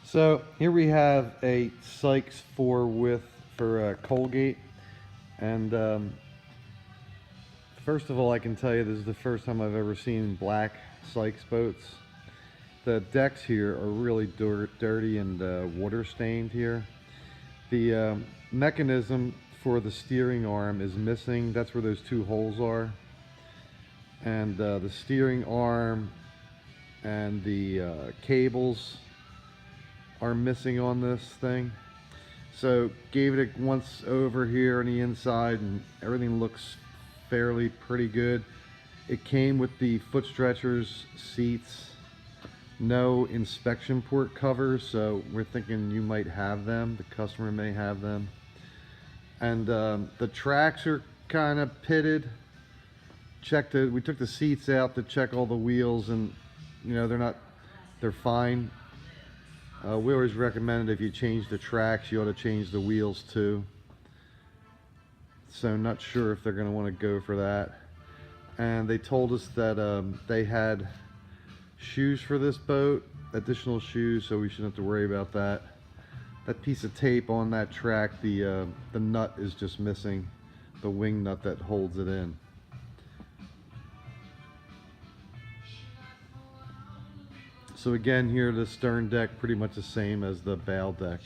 So here we have a Sykes 4 width for Colgate, and first of all, I can tell you this is the first time I've ever seen black Sykes boats. The decks here are really dirty and water stained here. The mechanism for the steering arm is missing. That's where those two holes are, and the steering arm and the cables are missing on this thing. So gave it a once over here on the inside and everything looks fairly pretty good. It came with the foot stretchers, seats, no inspection port covers, so we're thinking you might have them, the customer may have them. And the tracks are kind of pitted. We took the seats out to check all the wheels, and you know, they're fine. We always recommend if you change the tracks, you ought to change the wheels too. So not sure if they're going to want to go for that. And they told us that they had shoes for this boat, additional shoes, so we shouldn't have to worry about that. That piece of tape on that track, the nut is just missing, the wing nut that holds it in. So again, here the stern deck pretty much the same as the bow deck.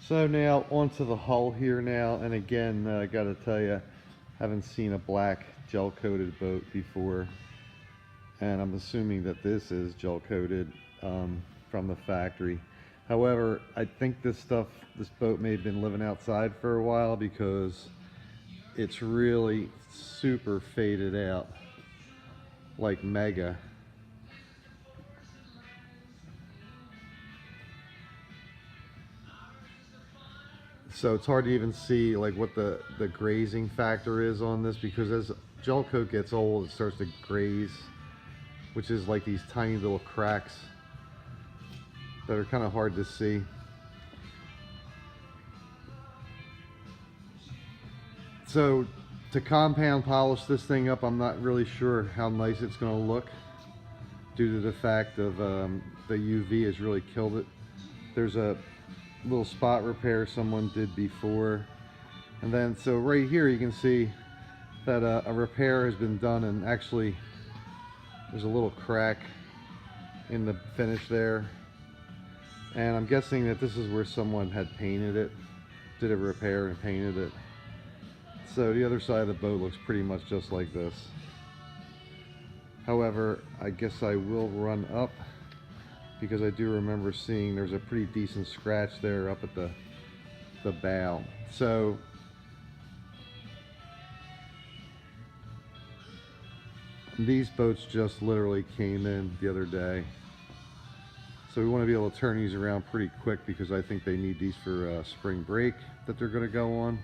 So now onto the hull here now, and again, I gotta tell you, haven't seen a black gel coated boat before, and I'm assuming that this is gel coated from the factory. However, I think this boat may have been living outside for a while because it's really super faded out, like mega. So it's hard to even see like what the grazing factor is on this, because as gel coat gets old, it starts to graze, which is like these tiny little cracks that are kind of hard to see. So to compound polish this thing up, I'm not really sure how nice it's going to look due to the fact of the UV has really killed it. There's a little spot repair someone did before, and then so right here you can see that a repair has been done, and actually there's a little crack in the finish there. And I'm guessing that this is where someone had painted it, did a repair and painted it. So the other side of the boat looks pretty much just like this. However, I guess I will run up, because I do remember seeing there's a pretty decent scratch there up at the bow. So these boats just literally came in the other day. So we want to be able to turn these around pretty quick, because I think they need these for spring break that they're going to go on.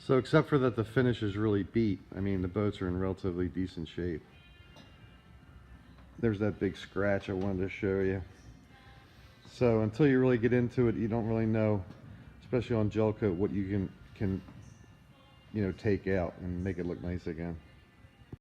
So except for that the finish is really beat, I mean the boats are in relatively decent shape. There's that big scratch I wanted to show you. So until you really get into it, you don't really know, especially on gel coat, what you can take out and make it look nice again.